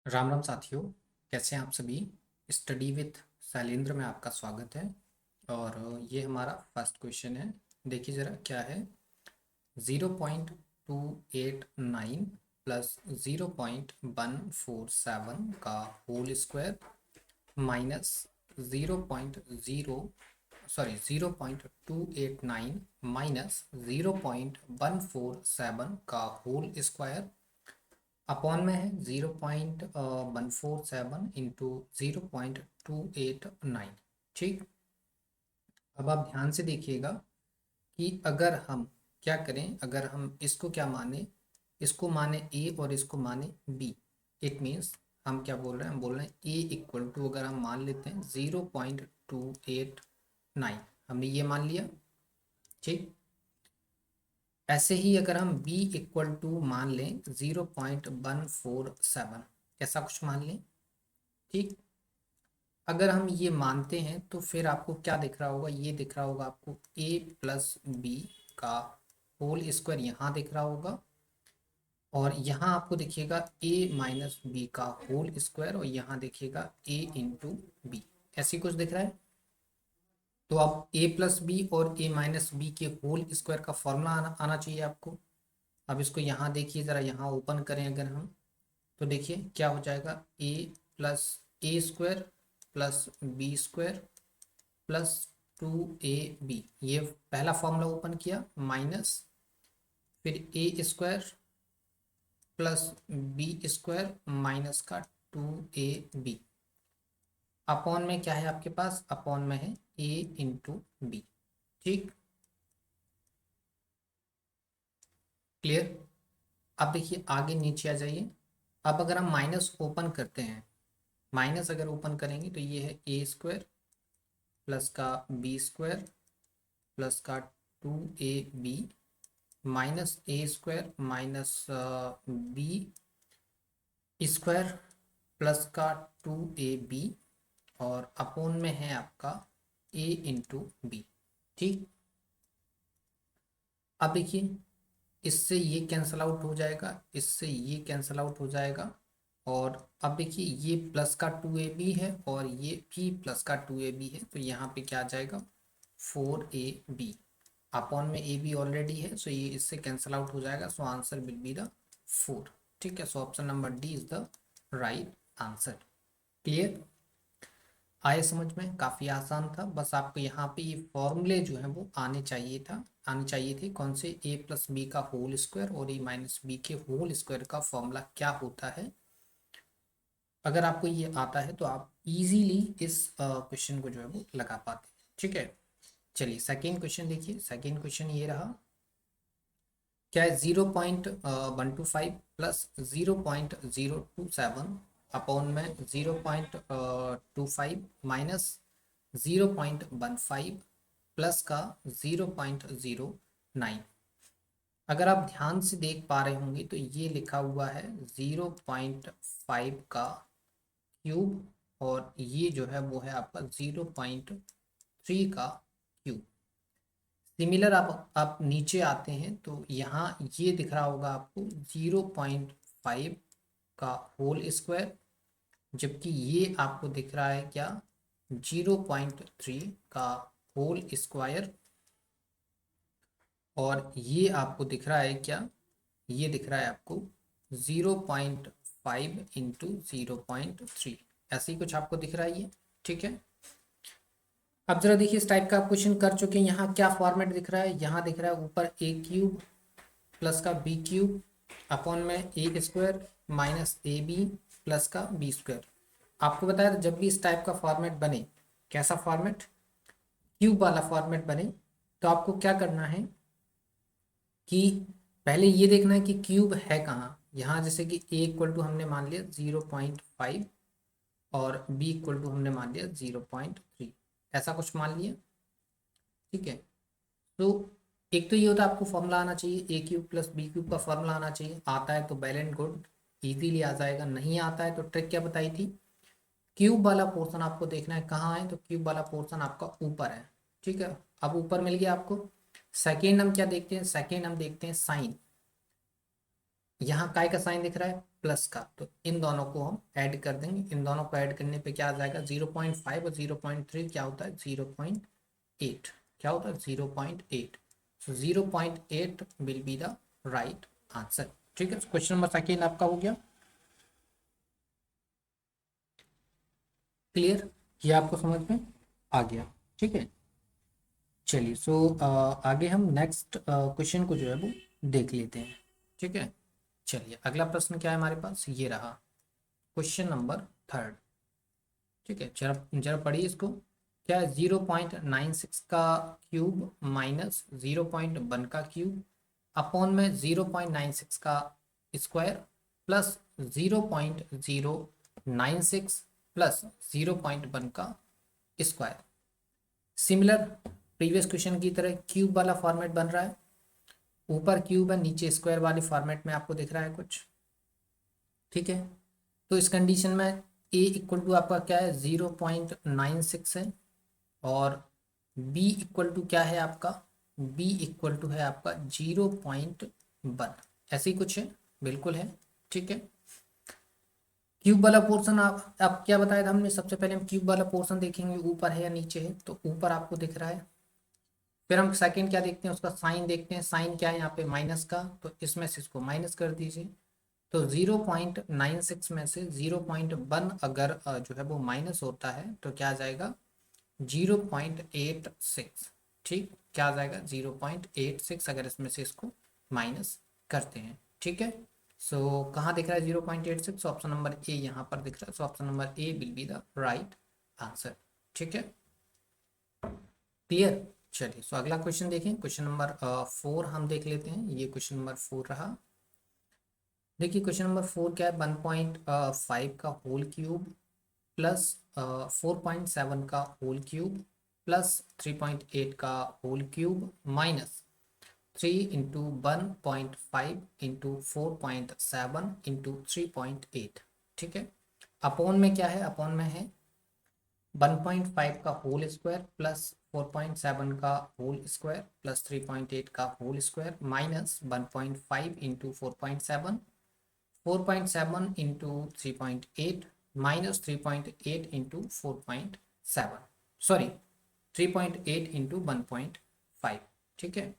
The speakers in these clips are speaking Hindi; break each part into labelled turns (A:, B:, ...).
A: राम राम साथियों। कैसे हैं आप सभी। स्टडी विथ शैलेंद्र में आपका स्वागत है। और ये हमारा फर्स्ट क्वेश्चन है। देखिए ज़रा क्या है। 0.289 प्लस 0.147 का होल स्क्वायर माइनस 0.289 माइनस 0.147 का होल स्क्वायर अपॉन में है 0.147 इंटू 0.289। ठीक। अब आप ध्यान से देखिएगा कि अगर हम क्या करें, अगर हम इसको क्या माने, इसको माने ए और इसको माने बी। इट मीन्स हम क्या बोल रहे हैं, हम बोल रहे हैं ए इक्वल टू, अगर हम मान लेते हैं 0.289, हमने ये मान लिया। ठीक। ऐसे ही अगर हम b इक्वल टू मान लें 0.147, ऐसा कुछ मान लें। ठीक। अगर हम ये मानते हैं तो फिर आपको क्या दिख रहा होगा, ये दिख रहा होगा आपको a प्लस बी का होल स्क्वायर यहाँ दिख रहा होगा, और यहाँ आपको देखिएगा a माइनस बी का होल स्क्वायर, और यहाँ देखिएगा a इंटू बी, ऐसी कुछ दिख रहा है। तो आप a प्लस बी और a माइनस बी के होल स्क्वायर का फॉर्मूला आना चाहिए आपको। अब इसको यहाँ देखिए ज़रा, यहाँ ओपन करें अगर हम, तो देखिए क्या हो जाएगा, a plus A square plus B square plus 2ab, ये पहला फॉर्मूला ओपन किया, माइनस फिर A square plus B square minus का 2ab, अपॉन में क्या है आपके पास, अपॉन में है a इंटू बी। ठीक। क्लियर। अब देखिए आगे नीचे आ जाइए। अब अगर हम माइनस ओपन करते हैं, माइनस अगर ओपन करेंगे तो ये है ए स्क्वायर प्लस का बी स्क्वायर प्लस का 2ab minus A square minus B square plus का 2ab, और अपोन में है आपका a इंटू बी। ठीक। अब देखिए इससे ये कैंसल आउट हो जाएगा, इससे ये कैंसल आउट हो जाएगा, और अब देखिए ये प्लस का 2ab है और ये भी प्लस का 2ab है, तो यहाँ पे क्या आ जाएगा 4ab, अपॉन में ए बी ऑलरेडी है, सो ये इससे कैंसल आउट हो जाएगा, so answer will be the 4। ठीक है, सो option number D is the right answer. Clear. आए समझ में, काफ़ी आसान था, बस आपको यहाँ पे ये फॉर्मूले जो है वो आने चाहिए थे, कौन से, ए प्लस बी का होल स्क्वायर और ए माइनस बी के होल स्क्वायर का फॉर्मूला क्या होता है। अगर आपको ये आता है तो आप इजीली इस क्वेश्चन को जो है वो लगा पाते हैं। ठीक है, चलिए सेकेंड क्वेश्चन देखिए। सेकेंड क्वेश्चन ये रहा, क्या है, 0.125 प्लस 0.027 अपॉन में 0.25 माइनस 0.15 प्लस का 0.09। अगर आप ध्यान से देख पा रहे होंगे तो ये लिखा हुआ है 0.5 का क्यूब, और ये जो है वो है आपका 0.3 का क्यूब। सिमिलर आप नीचे आते हैं तो यहाँ ये दिख रहा होगा आपको 0.5 का होल स्क्वायर, जबकि ये आपको दिख रहा है क्या, 0.3 का होल स्क्वायर, और ये आपको दिख रहा है क्या, ये दिख रहा है आपको 0.5 इंटू 0.3, ऐसे ही कुछ आपको दिख रहा है ये। ठीक है। अब जरा देखिए, इस टाइप का आप क्वेश्चन कर चुके हैं, यहाँ क्या फॉर्मेट दिख रहा है, यहाँ दिख रहा है ऊपर ए क्यूब प्लस का बी क्यूब अपॉन में A square minus A B plus का बी स्क्वायर। आपको बताया था जब भी इस टाइप का फॉर्मेट बने, कैसा फॉर्मेट, क्यूब वाला फॉर्मेट बने, तो आपको क्या करना है कि पहले ये देखना है कि क्यूब है कहाँ। यहाँ जैसे कि ए इक्वल टू हमने मान लिया 0.5 और बी इक्वल टू हमने मान लिया 0.3, ऐसा कुछ मान लिया। ठीक है। तो एक तो ये होता है आपको फॉर्मूला आना चाहिए, ए क्यूब प्लस बी क्यूब का फॉर्मूला आना चाहिए, आता है तो वेल एंड गुड, इजीली आ जाएगा, नहीं आता है तो ट्रिक क्या बताई थी, क्यूब वाला पोर्शन आपको देखना है कहाँ है, तो क्यूब वाला पोर्शन आपका ऊपर है। ठीक है, अब ऊपर मिल गया आपको। सेकेंड हम क्या देखते हैं, सेकेंड हम देखते हैं साइन। यहाँ काय का साइन दिख रहा है, प्लस का, तो इन दोनों को हम ऐड कर देंगे। इन दोनों को ऐड करने पे क्या आ जाएगा, 0.5 और 0.3 क्या होता है, 0.8। क्या होता है, 0.8। सो 0.8 will be the right answer. ठीक है, क्वेश्चन नंबर सेकेंड आपका हो गया क्लियर, ये आपको समझ में आ गया। ठीक है, चलिए सो आगे हम नेक्स्ट क्वेश्चन को जो है वो देख लेते हैं। ठीक है, चलिए अगला प्रश्न क्या है हमारे पास, ये रहा क्वेश्चन नंबर थर्ड। ठीक है, जरा जरा पढ़िए इसको। क्या है, 0.96 का क्यूब माइनस 0.1 का क्यूब अपॉन में 0.96 का स्क्वायर प्लस 0.096 प्लस 0.1 का स्क्वायर। सिमिलर प्रीवियस क्वेश्चन की तरह क्यूब वाला फॉर्मेट बन रहा है, ऊपर क्यूब है नीचे स्क्वायर वाले फॉर्मेट में आपको दिख रहा है कुछ। ठीक है, तो इस कंडीशन में ए इक्वल टू आपका क्या है, 0.96 है, और बी इक्वल टू क्या है आपका, बी इक्वल टू है आपका 0.1, ऐसे ही कुछ है, बिल्कुल है। ठीक है, क्यूब वाला पोर्शन आप क्या बताया था हमने, सबसे पहले हम क्यूब वाला पोर्शन देखेंगे ऊपर है या नीचे है, तो ऊपर आपको दिख रहा है। फिर हम सेकंड क्या देखते हैं, उसका साइन देखते हैं, साइन क्या है यहाँ पे माइनस का, तो इसमें से इसको माइनस कर दीजिए। तो 0.96 में से 0.1 अगर जो है वो माइनस होता है तो क्या आ जाएगा, 0.86। ठीक, क्या आ जाएगा, 0.86 अगर इसमें से इसको माइनस करते हैं। ठीक है, सो कहाँ दिख रहा है 0.86, ऑप्शन नंबर ए यहाँ पर दिख रहा है। सो option number A will be the right answer. ठीक है, क्लियर। चलिए सो अगला क्वेश्चन देखें, क्वेश्चन नंबर 4 हम देख लेते हैं। ये क्वेश्चन नंबर 4 रहा। देखिए क्वेश्चन नंबर 4 क्या है, 1.5 का होल क्यूब प्लस 4.7 का होल क्यूब प्लस 3.8 का होल क्यूब माइनस 3 × 1.5 × 4.7 × 3.8। ठीक है, अपॉन में क्या है, अपॉन में है 1.5 का होल स्क्वायर प्लस 4.7 का होल स्क्वायर प्लस 3.8 का whole square minus 1.5 × 4.7, 4.7 into 3.8 minus 3.8 into 4.7, sorry 3.8 into 1.5। ठीक है,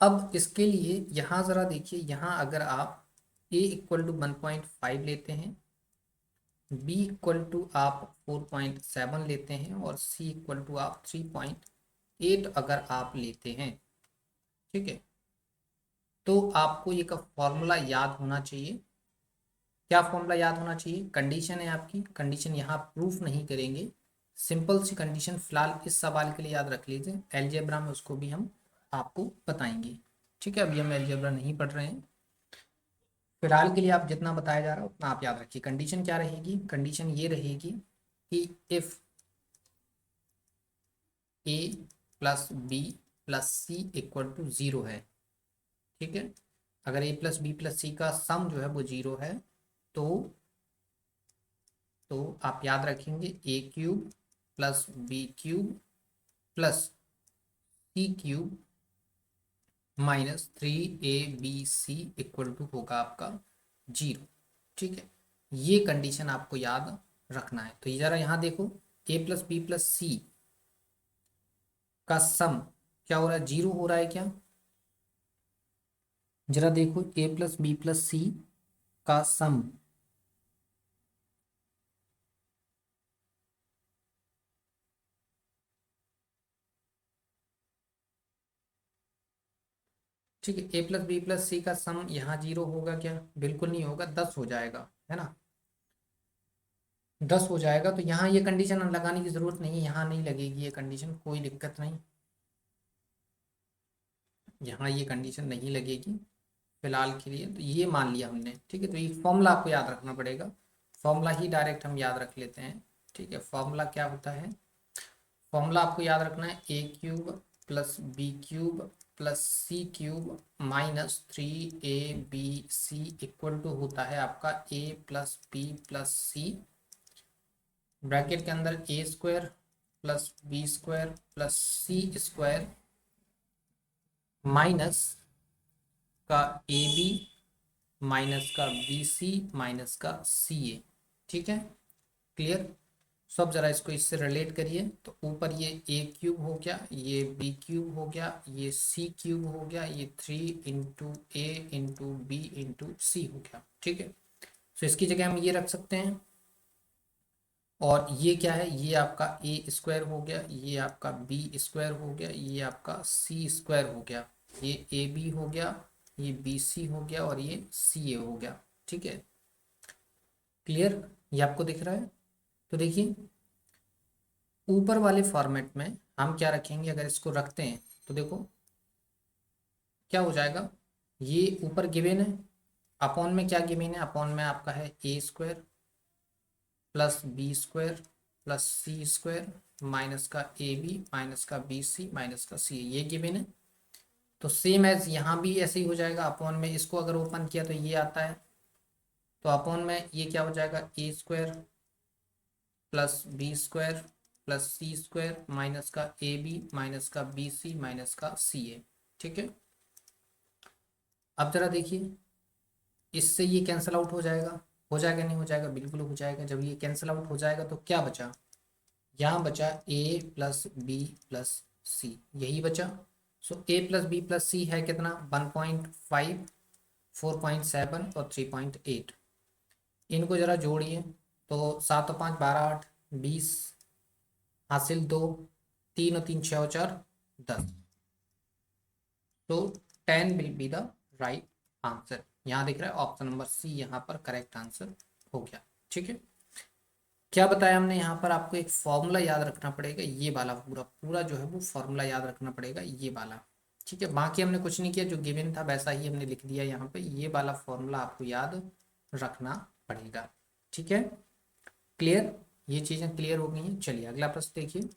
A: अब इसके लिए यहाँ ज़रा देखिए, यहाँ अगर आप a इक्वल टू 1.5 लेते हैं, b इक्वल टू आप 4.7 लेते हैं, और c इक्वल टू आप 3.8 अगर आप लेते हैं, ठीक है, तो आपको ये का फॉर्मूला याद होना चाहिए। क्या फॉर्मूला याद होना चाहिए, कंडीशन है आपकी, कंडीशन यहाँ प्रूफ नहीं करेंगे, सिंपल सी कंडीशन फिलहाल इस सवाल के लिए याद रख लीजिए, एलजेब्रा में उसको भी हम आपको बताएंगे। ठीक है, अभी हम एलजेब्रा नहीं पढ़ रहे हैं, फिलहाल के लिए आप जितना बताया जा रहा है उतना आप याद रखिए। कंडीशन क्या रहेगी, कंडीशन ये रहेगी कि if A plus B plus C equal to 0 है। ठीक है, अगर A plus B plus C का सम जो है वो 0 है, तो आप याद रखेंगे A cube plus B cube plus C cube minus 3ab equal to होगा आपका 0। ठीक है, ये कंडीशन आपको याद रखना है। तो ये जरा यहाँ देखो, ए प्लस बी प्लस सी का सम क्या हो रहा है, 0 हो रहा है क्या, जरा देखो ए प्लस बी प्लस सी का सम ठीक है, ए प्लस बी प्लस सी का सम यहाँ 0 होगा क्या, बिल्कुल नहीं होगा, 10 हो जाएगा, है ना, 10 हो जाएगा। तो यहाँ ये कंडीशन लगाने की जरूरत नहीं है, यहाँ नहीं लगेगी ये कंडीशन, कोई दिक्कत नहीं, यहाँ ये कंडीशन नहीं लगेगी फिलहाल के लिए। तो ये मान लिया हमने, ठीक है, तो ये फॉर्मूला आपको याद रखना पड़ेगा, फॉर्मूला ही डायरेक्ट हम याद रख लेते हैं। ठीक है, फॉर्मूला क्या होता है, फॉर्मूला आपको याद रखना है A cube plus B cube plus C cube minus 3ab equal to होता है आपका A plus B plus C, bracket के अंदर A square plus B square plus C square minus का ए बी माइनस का बी सी माइनस का सी ए। ठीक है, क्लियर। सब जरा इसको इससे रिलेट करिए, तो ऊपर ये ए क्यूब हो गया, ये बी क्यूब हो गया, ये सी क्यूब हो गया, ये 3 × A × B × C हो गया। ठीक है, तो इसकी जगह हम ये रख सकते हैं। और ये क्या है, ये आपका ए स्क्वायर हो गया, ये आपका बी स्क्वायर हो गया, ये आपका सी स्क्वायर हो गया, ये ए बी हो गया, ये बी सी हो गया और ये सी ए हो गया। ठीक है, क्लियर, ये आपको दिख रहा है। तो देखिए ऊपर वाले फॉर्मेट में हम क्या रखेंगे, अगर इसको रखते हैं तो देखो क्या हो जाएगा। ये ऊपर गिवन है, अपॉन में क्या गिवन है, अपॉन में आपका है A square plus B square plus C square minus का ए बी माइनस का बी सी माइनस का सी, ये गिवन है। तो सेम एज यहाँ भी ऐसे ही हो जाएगा, अपॉन में इसको अगर ओपन किया तो ये आता है, तो अपॉन में ये क्या हो जाएगा, A square plus B square plus C square minus का ए बी माइनस का बी सी माइनस का सी ए। ठीक है, अब जरा देखिए इससे ये कैंसिल आउट हो जाएगा, हो जाएगा नहीं हो जाएगा, बिल्कुल हो जाएगा। जब ये कैंसिल आउट हो जाएगा तो क्या बचा, यहाँ बचा ए प्लस बी प्लस सी, यही बचा। सो ए प्लस बी प्लस सी है कितना, 1.5, 4.7 और 3.8। इनको जरा जोड़िए, तो 7 और 5 12 8 20 हासिल 2, 3 और 3 6 और 4 10। तो 10 will be the right answer. यहाँ दिख रहा है ऑप्शन नंबर सी यहाँ पर करेक्ट आंसर हो गया। ठीक है, क्या बताया हमने, यहाँ पर आपको एक फॉर्मूला याद रखना पड़ेगा, ये वाला पूरा पूरा जो है वो फॉर्मूला याद रखना पड़ेगा, ये वाला। ठीक है, बाकी हमने कुछ नहीं किया, जो गिवन था वैसा ही हमने लिख दिया यहाँ पे, ये वाला फॉर्मूला आपको याद रखना पड़ेगा। ठीक है, क्लियर, ये चीज़ें क्लियर हो गई हैं। चलिए अगला प्रश्न देखिए,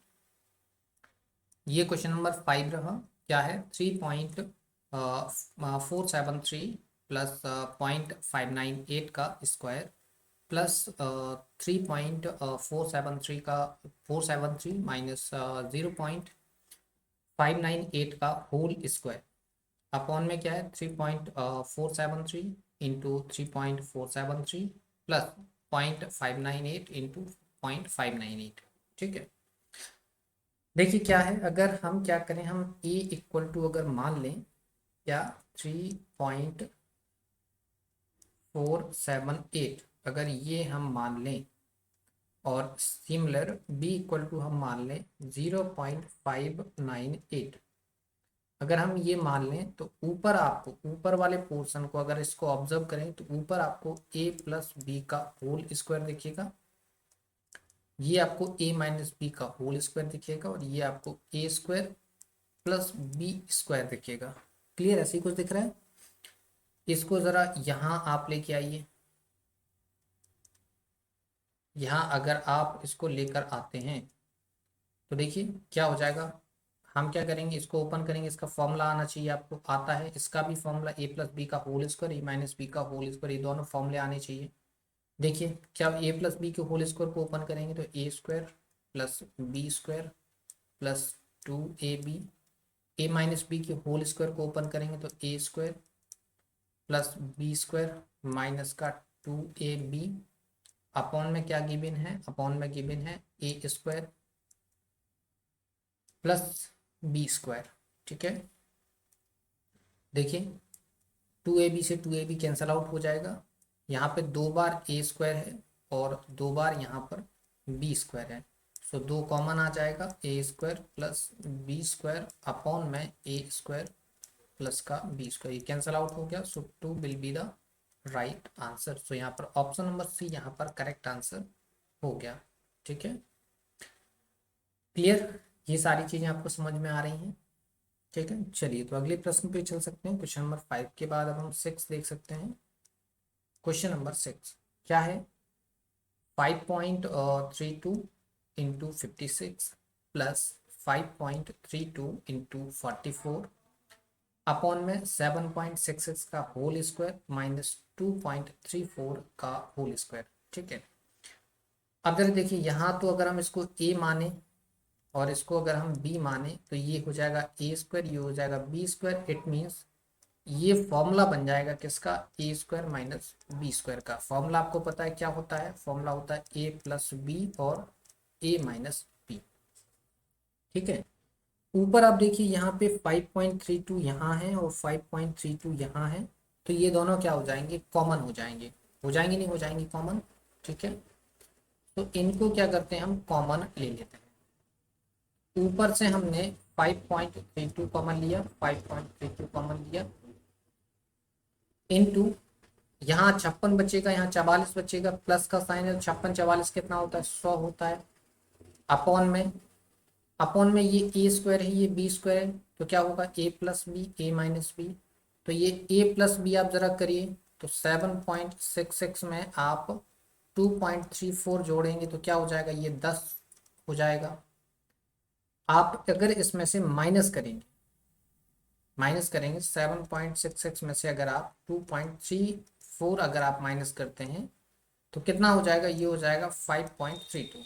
A: ये क्वेश्चन नंबर 5 रहा। क्या है, 3.473 प्लस 0.598 का स्क्वायर प्लस 3.473 का 473 माइनस 0.598 का होल स्क्वायर अपॉन में क्या है, 3.473 इंटू 3.473 प्लस 0.598 इंटू 0.598। ठीक है, देखिए क्या है, अगर हम क्या करें, हम a इक्वल टू अगर मान लें क्या 3.478 अगर ये हम मान लें, और सिमिलर b इक्वल टू हम मान लें 0.598, अगर हम ये मान लें तो ऊपर आपको ऊपर वाले पोर्शन को अगर इसको ऑब्जर्व करें तो ऊपर आपको a प्लस बी का होल स्क्वायर दिखेगा, ये आपको a माइनस बी का होल स्क्वायर दिखेगा, और ये आपको a square plus B square दिखेगा। क्लियर, ऐसे ही कुछ दिख रहा है। इसको ज़रा यहाँ आप लेके आइए, यहाँ अगर आप इसको लेकर आते हैं तो देखिए क्या हो जाएगा। हम क्या करेंगे, इसको ओपन करेंगे, इसका फॉर्मूला आना चाहिए, आपको आता है, इसका भी फॉर्मूला ए प्लस बी का whole square A minus B का होल स्क्वायर, ये दोनों फॉर्मूले आने चाहिए। देखिए क्या, ए प्लस बी के होल स्क्वायर को ओपन करेंगे तो A square plus B square plus 2ab, A minus B के होल स्क्वायर को ओपन करेंगे तो A square plus B square minus का 2ab, अपॉन में क्या गिवन है, अपॉन में गिवन है A square plus B square. ठीक है, देखिए 2ab से 2ab कैंसल आउट हो जाएगा, यहाँ पे 2 बार ए स्क्वायर है और 2 बार यहाँ पर बी स्क्वायर है, सो 2 कॉमन आ जाएगा, A square plus B square upon में ए स्क्वायर प्लस का बी स्क्वायर, ये कैंसल आउट हो गया, so 2 will be the right answer. So यहाँ पर ऑप्शन नंबर सी यहाँ पर करेक्ट आंसर हो गया। ठीक है, क्लियर, ये सारी चीज़ें आपको समझ में आ रही हैं। ठीक है, चलिए तो अगले प्रश्न पे चल सकते हैं। क्वेश्चन नंबर 5 के बाद अब हम 6 देख सकते हैं। क्वेश्चन नंबर 6 क्या है, 5.32 इंटू 56 प्लस 5.32 इंटू 44 अपॉन में 7.66 का होल स्क्वायर माइनस 2.34 का होल स्क्वायर। ठीक है, अब जरा देखिए यहाँ तो अगर हम इसको a माने और इसको अगर हम b माने तो ये हो जाएगा ए स्क्वायर, ये हो जाएगा बी स्क्वायर, इट मीन्स ये फॉर्मूला बन जाएगा किसका, ए स्क्वायर माइनस बी स्क्वायर का। फॉर्मूला आपको पता है क्या होता है, फॉर्मूला होता है ए प्लस बी और ए माइनस बी। ठीक है, ऊपर आप देखिए यहाँ पे 5.32 यहाँ है और 5.32 यहाँ है, तो ये दोनों क्या हो जाएंगे, कॉमन हो जाएंगे। हो जाएंगे नहीं हो जाएंगे कॉमन। ठीक है, तो इनको क्या करते हैं, हम कॉमन ले लेते हैं। ऊपर से हमने 5.32 कॉमन लिया, 5.32 कॉमन लिया, इनटू यहाँ 56 बचेगा, यहाँ 44 बचेगा, प्लस का साइन है, 56 44 कितना होता है, 100 होता है। अपॉन में ये ए स्क्वायर है, ये बी स्क्वायर है, तो क्या होगा, ए प्लस बी, ए माइनस बी। तो ये ए प्लस बी आप जरा करिए, तो 7.66 में आप 2.34 जोड़ेंगे तो क्या हो जाएगा, ये 10 हो जाएगा। आप अगर इसमें से माइनस करेंगे 7.66 में से अगर आप 2.34 अगर आप माइनस करते हैं तो कितना हो जाएगा, ये हो जाएगा 5.32।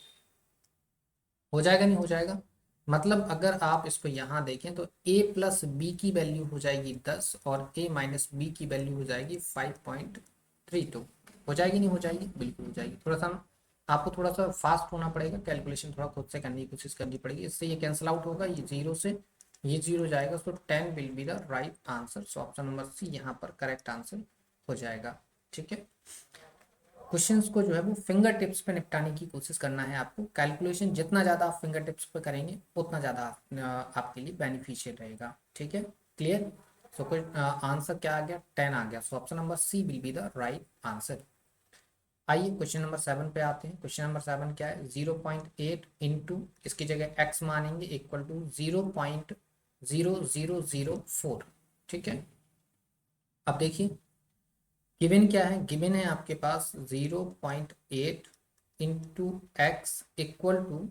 A: हो जाएगा नहीं हो जाएगा, मतलब अगर आप इसको यहाँ देखें तो a प्लस बी की वैल्यू हो जाएगी 10 और a माइनस बी की वैल्यू हो जाएगी 5.32। हो जाएगी नहीं हो जाएगी, बिल्कुल हो जाएगी। थोड़ा सा आपको थोड़ा सा फास्ट होना पड़ेगा, कैलकुलेशन थोड़ा खुद से करने की कोशिश करनी पड़ेगी, इससे ये कैंसिल आउट होगा, ये जीरो से ये जीरो जाएगा, so 10 will be the right answer. So option number C यहाँ पर करेक्ट आंसर हो जाएगा। ठीक है, क्वेश्चंस को जो है वो फिंगर टिप्स पे निपटाने की कोशिश करना है आपको। कैलकुलेशन जितना ज़्यादा आप फिंगर टिप्स पे करेंगे उतना ज़्यादा आपके लिए बेनिफिशियल रहेगा। ठीक है, क्लियर। सो कोई आंसर क्या आ गया, 10 आ गया। So option number C will be the right answer. आइए क्वेश्चन नंबर 7 पे आते हैं। क्वेश्चन नंबर 7 क्या है, 0.8 इंटू इसकी जगह x मानेंगे इक्वल टू 0.0004। ठीक है, अब देखिए गिवन क्या है, गिवन है आपके पास 0.8 into X equal to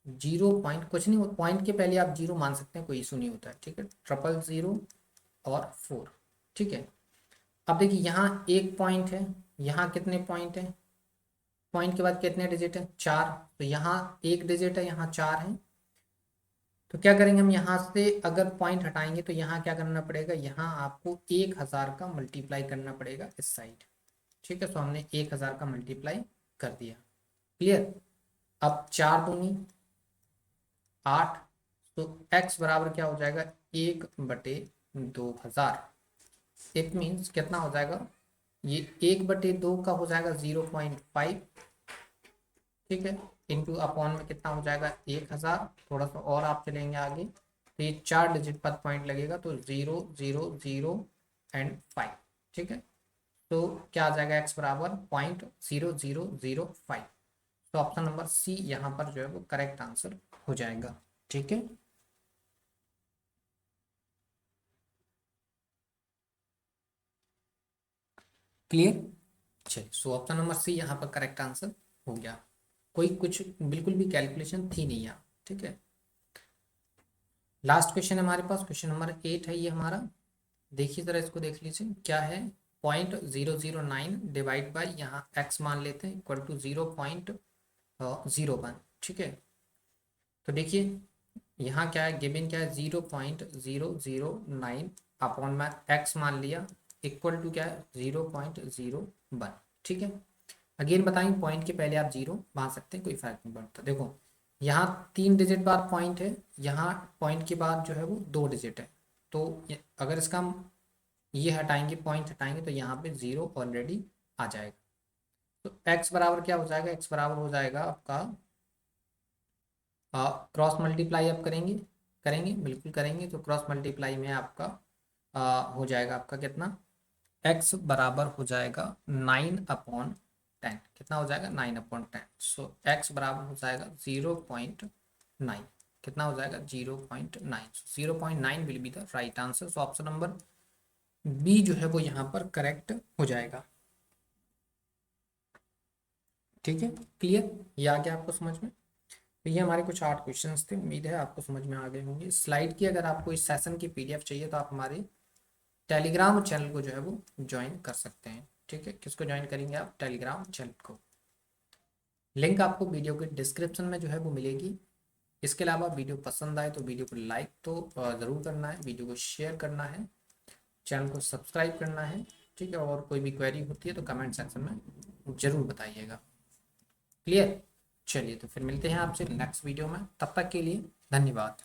A: 0 point कुछ नहीं, पॉइंट के पहले आप जीरो मान सकते हैं, कोई इशू नहीं होता है। ठीक है, 000 और 4। ठीक है, अब देखिए यहाँ एक पॉइंट है, यहाँ कितने पॉइंट है, पॉइंट के बाद कितने डिजिट है, 4, तो यहाँ एक डिजिट है, यहाँ 4 है। तो क्या करेंगे हम, यहाँ से अगर पॉइंट हटाएंगे तो यहाँ क्या करना पड़ेगा, यहाँ आपको 1000 का मल्टीप्लाई करना पड़ेगा इस साइड। ठीक है, तो हमने 1000 का मल्टीप्लाई कर दिया। क्लियर, अब 4 दूनी 8, तो x बराबर क्या हो जाएगा, 1/2000। इट मीन्स कितना हो जाएगा, ये 1/2 का हो जाएगा 0.5। ठीक है, इंटू अपॉन में कितना हो जाएगा 1000। थोड़ा सा और आप चलेंगे आगे तो ये 4 डिजिट पर पॉइंट लगेगा, तो 0 0 0 एंड 5। ठीक है, तो क्या आ जाएगा, x बराबर 0.0005। तो ऑप्शन नंबर सी यहाँ पर जो है वो करेक्ट आंसर हो जाएगा। ठीक है, क्लियर। चलिए, सो ऑप्शन नंबर सी यहाँ पर करेक्ट आंसर हो गया। कोई कुछ बिल्कुल भी कैलकुलेशन थी नहीं यहाँ। ठीक है, लास्ट क्वेश्चन है हमारे पास, क्वेश्चन नंबर 8 है ये हमारा। देखिए जरा इसको देख लीजिए क्या है, 0.009 डिवाइड बाई यहाँ x मान लेते हैं इक्वल टू 0.01। ठीक है, तो देखिए यहाँ क्या है, गिवन क्या है, 0.009 अपॉन में x मान लिया इक्वल टू क्या है, 0.01। ठीक है, अगेन बताएंगे पॉइंट के पहले आप जीरो मान सकते हैं, कोई फर्क नहीं पड़ता। देखो यहाँ 3 डिजिट बाद पॉइंट है, यहाँ पॉइंट के बाद जो है वो 2 डिजिट है, तो अगर इसका हम ये हटाएंगे, पॉइंट हटाएंगे तो यहाँ पे 0 ऑलरेडी आ जाएगा। तो x बराबर क्या हो जाएगा, x बराबर हो जाएगा आपका क्रॉस मल्टीप्लाई आप करेंगे, करेंगे बिल्कुल करेंगे, तो क्रॉस मल्टीप्लाई में आपका हो जाएगा आपका कितना, x बराबर हो जाएगा 9/10। कितना हो जाएगा, 9/10। सो x बराबर हो जाएगा 0.9। कितना हो जाएगा, 0.9। 0.9 will be the right answer. So option number B जो है वो यहाँ पर करेक्ट हो जाएगा। ठीक है, क्लियर, ये आ गया आपको समझ में। तो ये हमारे कुछ 8 क्वेश्चंस थे, उम्मीद है आपको समझ में आ गए होंगे। स्लाइड की अगर आपको इस सेशन की पीडीएफ चाहिए तो आप हमारे टेलीग्राम चैनल को जो है वो ज्वाइन कर सकते हैं। ठीक है, किसको ज्वाइन करेंगे आप, टेलीग्राम चैनल को। लिंक आपको वीडियो के डिस्क्रिप्शन में जो है वो मिलेगी। इसके अलावा वीडियो पसंद आए तो वीडियो को लाइक तो ज़रूर करना है, वीडियो को शेयर करना है, चैनल को सब्सक्राइब करना है, ठीक है। और कोई भी क्वेरी होती है तो कमेंट सेक्शन में ज़रूर बताइएगा। क्लियर? चलिए तो फिर मिलते हैं आपसे नेक्स्ट वीडियो में, तब तक के लिए धन्यवाद।